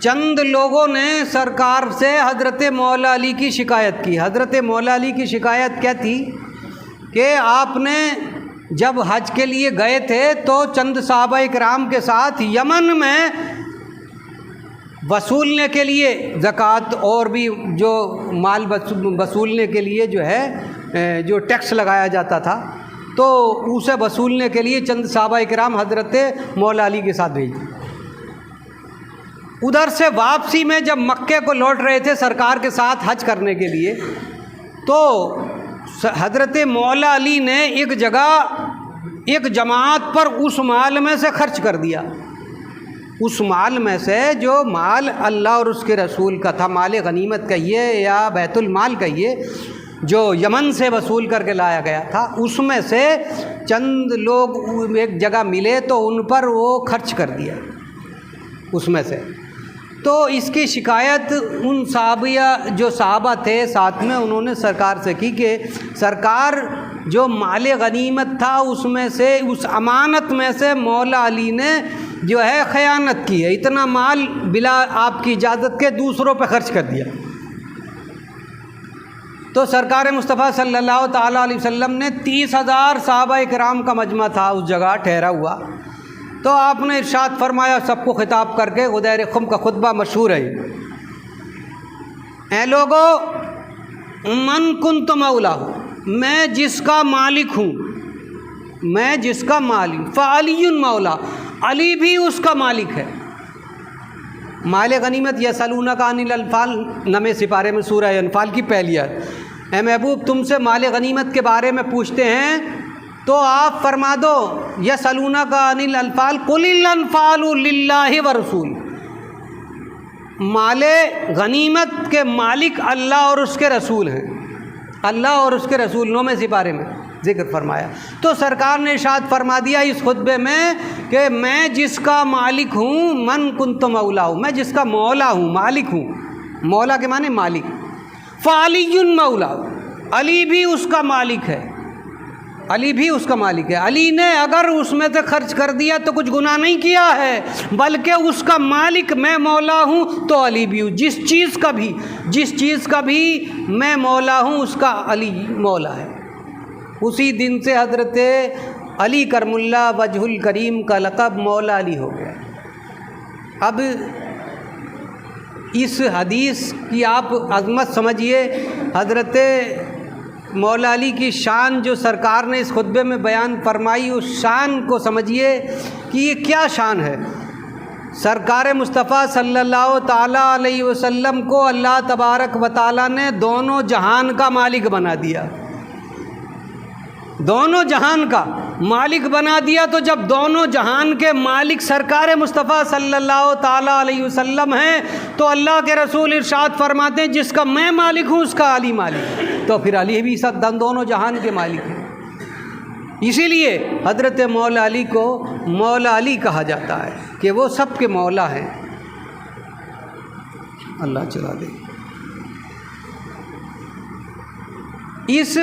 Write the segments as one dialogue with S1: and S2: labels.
S1: چند لوگوں نے سرکار سے حضرت مولا علی کی شکایت کی۔ حضرت مولا علی کی شکایت کیا تھی کہ آپ نے جب حج کے لیے گئے تھے تو چند صحابہ کرام کے ساتھ یمن میں وصولنے کے لیے زکوٰۃ اور بھی جو مال وصولنے کے لیے جو ہے جو ٹیکس لگایا جاتا تھا، تو اسے وصولنے کے لیے چند صحابہ کرام حضرت مولا علی کے ساتھ بھیجے۔ ادھر سے واپسی میں جب مکے کو لوٹ رہے تھے سرکار کے ساتھ حج کرنے کے لیے، تو حضرت مولا علی نے ایک جگہ ایک جماعت پر اس مال میں سے خرچ کر دیا۔ اس مال میں سے جو مال اللہ اور اس کے رسول کا تھا، مال غنیمت کہیے یا بیت المال کہیے، جو یمن سے وصول کر کے لایا گیا تھا، اس میں سے چند لوگ ایک جگہ ملے تو ان پر وہ خرچ کر دیا اس میں سے۔ تو اس کی شکایت ان جو صحابہ تھے ساتھ میں، انہوں نے سرکار سے کی کہ سرکار جو مال غنیمت تھا اس میں سے، اس امانت میں سے مولا علی نے جو ہے خیانت کی ہے، اتنا مال بلا آپ کی اجازت کے دوسروں پہ خرچ کر دیا۔ تو سرکار مصطفیٰ صلی اللہ تعالیٰ علیہ وسلم نے 30,000 صحابہ کرام کا مجمع تھا اس جگہ ٹھہرا ہوا، تو آپ نے ارشاد فرمایا سب کو خطاب کر کے، غدیر خم کا خطبہ مشہور ہے، اے لوگو، من کنت مولا، میں جس کا مالک ہوں، میں جس کا مالک، فعلی مولا، علی بھی اس کا مالک ہے۔ مال غنیمت یسألونک عن الانفال، 9 سپارے میں سورہ انفال کی پہلی آیت۔ اے محبوب، تم سے مال غنیمت کے بارے میں پوچھتے ہیں تو آپ فرما دو، یسألونک عن الانفال قل الانفال للہ ورسول، مال غنیمت کے مالک اللہ اور اس کے رسول ہیں، اللہ اور اس کے رسول 9 سپارے میں ذکر فرمایا۔ تو سرکار نے ارشاد فرما دیا اس خطبے میں کہ میں جس کا مالک ہوں، من کنت مولا ہوں، میں جس کا مولا ہوں، مالک ہوں، مولا کے معنی مالک، فعلی مولا، علی بھی اس کا مالک ہے، علی بھی اس کا مالک ہے۔ علی نے اگر اس میں سے خرچ کر دیا تو کچھ گناہ نہیں کیا ہے، بلکہ اس کا مالک میں مولا ہوں تو علی بھی ہوں، جس چیز کا بھی میں مولا ہوں اس کا علی مولا ہے۔ اسی دن سے حضرت علی کرم اللہ وجہ الکریم کا لقب مولا علی ہو گیا۔ اب اس حدیث کی آپ عظمت سمجھیے، حضرت مولا علی کی شان جو سرکار نے اس خطبے میں بیان فرمائی، اس شان کو سمجھیے کہ یہ کیا شان ہے۔ سرکار مصطفیٰ صلی اللہ تعالیٰ علیہ وسلم کو اللہ تبارک و تعالیٰ نے دونوں جہان کا مالک بنا دیا، دونوں جہان کا مالک بنا دیا۔ تو جب دونوں جہان کے مالک سرکار مصطفیٰ صلی اللہ تعالیٰ علیہ وسلم ہیں تو اللہ کے رسول ارشاد فرماتے ہیں جس کا میں مالک ہوں اس کا علی مالک ہے، تو پھر علی بھی دونوں جہان کے مالک ہیں۔ اسی لیے حضرت مولا علی کو مولا علی کہا جاتا ہے کہ وہ سب کے مولا ہیں۔ اللہ چلا دے۔ اس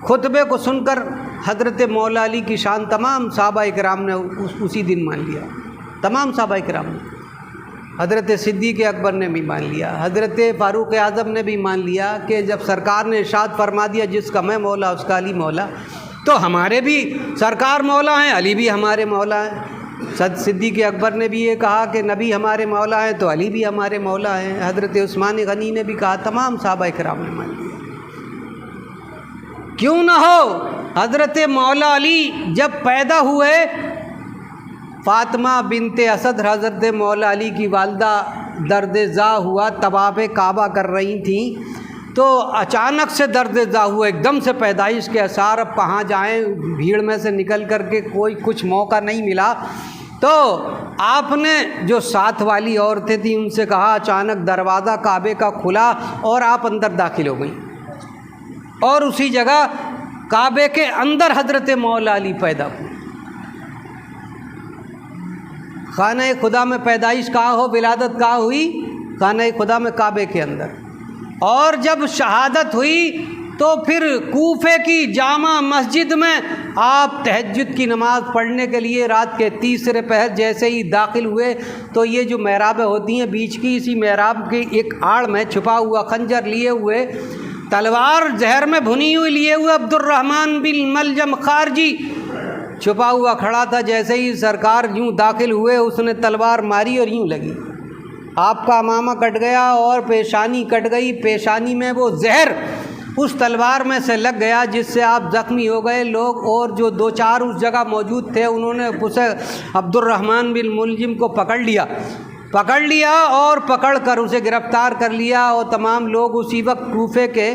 S1: خطبے کو سن کر حضرت مولا علی کی شان تمام صحابہ کرام نے اسی دن مان لیا، تمام صحابہ کرام نے، حضرت صدیق اکبر نے بھی مان لیا، حضرت فاروق اعظم نے بھی مان لیا کہ جب سرکار نے ارشاد فرما دیا جس کا میں مولا اس کا علی مولا، تو ہمارے بھی سرکار مولا ہیں، علی بھی ہمارے مولا ہیں۔ صدیق اکبر نے بھی یہ کہا کہ نبی ہمارے مولا ہیں تو علی بھی ہمارے مولا ہیں۔ حضرت عثمان غنی نے بھی کہا، تمام صحابہ کرام نے مان لیا۔ کیوں نہ ہو، حضرت مولا علی جب پیدا ہوئے، فاطمہ بنت اسد حضرت مولا علی کی والدہ درد زا ہوا، طواف کعبہ کر رہی تھیں، تو اچانک سے درد زا ہوا، ایک دم سے پیدائش کے اثار، اب کہاں جائیں، بھیڑ میں سے نکل کر کے کوئی کچھ موقع نہیں ملا، تو آپ نے جو ساتھ والی عورتیں تھیں ان سے کہا، اچانک دروازہ کعبے کا کھلا اور آپ اندر داخل ہو گئیں، اور اسی جگہ کعبے کے اندر حضرت مولا علی پیدا ہوئے۔ خانہ خدا میں پیدائش کہاں ہو، ولادت کہاں ہوئی؟ خانہ خدا میں، کعبے کے اندر۔ اور جب شہادت ہوئی تو پھر کوفے کی جامع مسجد میں آپ تہجد کی نماز پڑھنے کے لیے رات کے تیسرے پہر جیسے ہی داخل ہوئے تو یہ جو محرابیں ہوتی ہیں بیچ کی، اسی محراب کی ایک آڑ میں چھپا ہوا خنجر لیے ہوئے، تلوار زہر میں بھنی ہوئی لیے ہوئے عبد الرحمن بن ملجم خارجی چھپا ہوا کھڑا تھا۔ جیسے ہی سرکار یوں داخل ہوئے اس نے تلوار ماری اور یوں لگی، آپ کا امامہ کٹ گیا اور پیشانی کٹ گئی، پیشانی میں وہ زہر اس تلوار میں سے لگ گیا جس سے آپ زخمی ہو گئے۔ لوگ اور جو دو چار اس جگہ موجود تھے انہوں نے اسے عبد الرحمن بن ملجم کو پکڑ لیا اور پکڑ کر اسے گرفتار کر لیا، اور تمام لوگ اسی وقت کوفے کے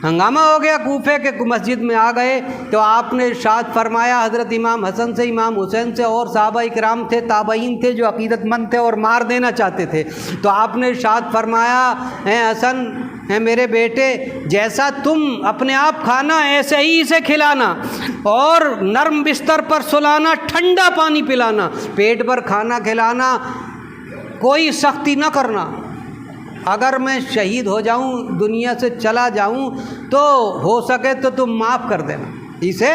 S1: ہنگامہ ہو گیا، کوفے کے مسجد میں آ گئے۔ تو آپ نے ارشاد فرمایا حضرت امام حسن سے، امام حسین سے اور صحابہ کرام تھے، تابعین تھے جو عقیدت مند تھے اور مار دینا چاہتے تھے، تو آپ نے ارشاد فرمایا اے حسن، اے میرے بیٹے، جیسا تم اپنے آپ کھانا ایسے ہی اسے کھلانا، اور نرم بستر پر سلانا، ٹھنڈا پانی پلانا، پیٹ پر کھانا کھلانا، کوئی سختی نہ کرنا۔ اگر میں شہید ہو جاؤں، دنیا سے چلا جاؤں، تو ہو سکے تو تم معاف کر دینا، اسے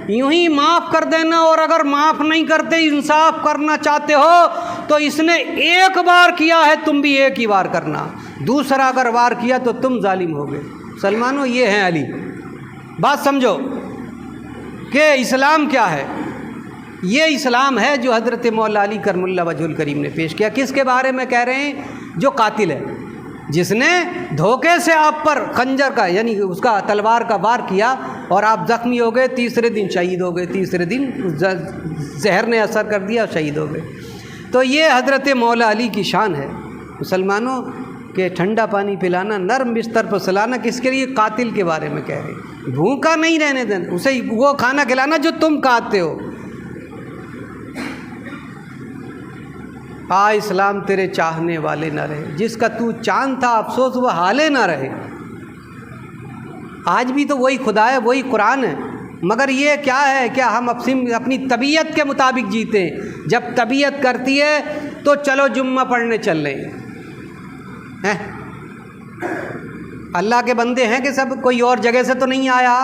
S1: یوں ہی معاف کر دینا، اور اگر معاف نہیں کرتے، انصاف کرنا چاہتے ہو تو اس نے ایک بار کیا ہے، تم بھی ایک ہی بار کرنا، دوسرا اگر وار کیا تو تم ظالم ہوگے۔ مسلمانوں، یہ ہیں علی۔ بات سمجھو کہ اسلام کیا ہے۔ یہ اسلام ہے جو حضرت مولا علی کرم اللہ وجہ الکریم نے پیش کیا۔ کس کے بارے میں کہہ رہے ہیں؟ جو قاتل ہے، جس نے دھوکے سے آپ پر خنجر کا یعنی اس کا تلوار کا وار کیا اور آپ زخمی ہو گئے، تیسرے دن شہید ہو گئے، تیسرے دن زہر نے اثر کر دیا اور شہید ہو گئے۔ تو یہ حضرت مولا علی کی شان ہے مسلمانوں، کہ ٹھنڈا پانی پلانا، نرم بستر پر سلانا۔ کس کے لیے؟ قاتل کے بارے میں کہہ رہے ہیں، بھوکا نہیں رہنے دینا، اسے وہ کھانا کھلانا جو تم کھاتے ہو۔ اسلام تیرے چاہنے والے نہ رہے، جس کا تو چاند تھا افسوس وہ حالے نہ رہے۔ آج بھی تو وہی خدا ہے، وہی قرآن ہے، مگر یہ کیا ہے کہ ہم اپنی طبیعت کے مطابق جیتے ہیں۔ جب طبیعت کرتی ہے تو چلو جمعہ پڑھنے چل رہے ہیں۔ اللہ کے بندے ہیں کہ سب کوئی اور جگہ سے تو نہیں آیا،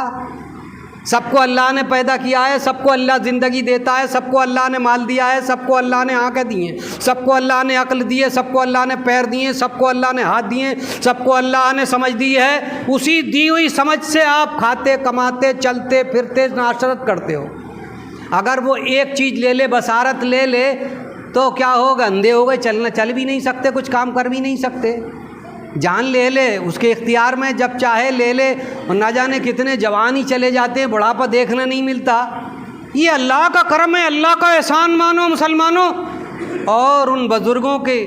S1: سب کو اللہ نے پیدا کیا ہے، سب کو اللہ زندگی دیتا ہے، سب کو اللہ نے مال دیا ہے، سب کو اللہ نے آنکھیں دی ہیں، سب کو اللہ نے عقل دی ہے، سب کو اللہ نے پیر دیے، سب کو اللہ نے ہاتھ دیے، سب کو اللہ نے سمجھ دی ہے۔ اسی دی ہوئی سمجھ سے آپ کھاتے، کماتے، چلتے پھرتے، معاشرت کرتے ہو۔ اگر وہ ایک چیز لے لے، بصارت لے لے، تو کیا ہوگا؟ اندھے ہو گئے، چل بھی نہیں سکتے، کچھ کام کر بھی نہیں سکتے۔ جان لے لے، اس کے اختیار میں، جب چاہے لے لے، اور نہ جانے کتنے جوان ہی چلے جاتے ہیں، بڑھاپا دیکھنا نہیں ملتا۔ یہ اللہ کا کرم ہے، اللہ کا احسان مانو مسلمانوں، اور ان بزرگوں کے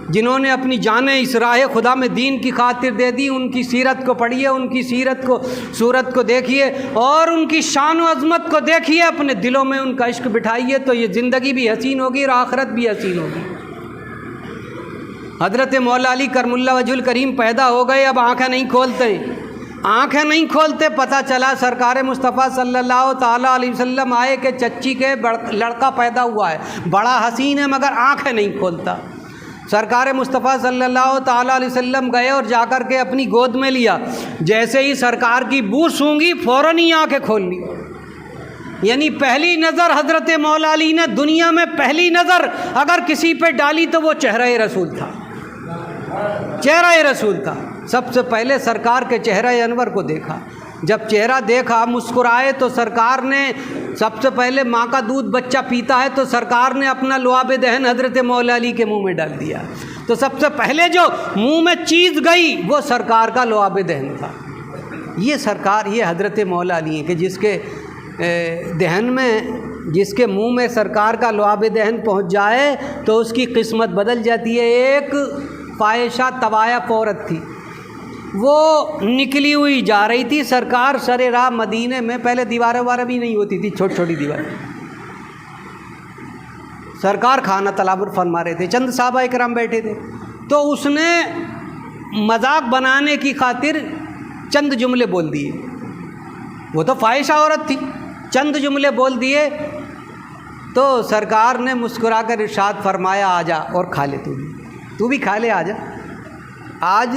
S1: جنہوں نے اپنی جانیں اس راہ خدا میں دین کی خاطر دے دی، ان کی سیرت کو پڑھیے، ان کی صورت کو دیکھیے، اور ان کی شان و عظمت کو دیکھیے، اپنے دلوں میں ان کا عشق بٹھائیے، تو یہ زندگی بھی حسین ہوگی اور آخرت بھی حسین ہوگی۔ حضرت مولا علی کرم اللہ وجہ الکریم پیدا ہو گئے، اب آنکھیں نہیں کھولتے، پتہ چلا سرکار مصطفیٰ صلی اللہ تعالیٰ علیہ وسلم آئے کہ چچی کے لڑکا پیدا ہوا ہے، بڑا حسین ہے مگر آنکھیں نہیں کھولتا۔ سرکار مصطفیٰ صلی اللہ تعالیٰ علیہ وسلم گئے اور جا کر کے اپنی گود میں لیا، جیسے ہی سرکار کی بو سونگھی فوراً ہی آنکھیں کھول لی۔ یعنی پہلی نظر حضرت مولا علی نے دنیا میں پہلی نظر اگر کسی پہ ڈالی تو وہ چہرہ رسول تھا، چہرہ رسول تھا۔ سب سے پہلے سرکار کے چہرہ انور کو دیکھا، جب چہرہ دیکھا مسکرائے تو سرکار نے سب سے پہلے ماں کا دودھ بچہ پیتا ہے تو سرکار نے اپنا لعاب دہن حضرت مولا علی کے منہ میں ڈال دیا، تو سب سے پہلے جو منہ میں چیز گئی وہ سرکار کا لعاب دہن تھا۔ یہ سرکار، یہ حضرت مولا علی ہیں کہ جس کے دہن میں، جس کے منہ میں سرکار کا لعاب دہن پہنچ جائے تو اس کی قسمت بدل جاتی ہے۔ ایک فاحشہ طوائف عورت تھی، وہ نکلی ہوئی جا رہی تھی، سرکار سر راہ مدینے میں، پہلے دیواریں بھی نہیں ہوتی تھی، چھوٹی چھوٹی دیواریں، سرکار کھانا تلاب فرما رہے تھے، چند صحابہ کرام بیٹھے تھے، تو اس نے مذاق بنانے کی خاطر چند جملے بول دیے، وہ تو فاحشہ عورت تھی، چند جملے بول دیے، تو سرکار نے مسکرا کر ارشاد فرمایا آ جا اور کھا لے، تو بھی کھا لے، آ جا۔ آج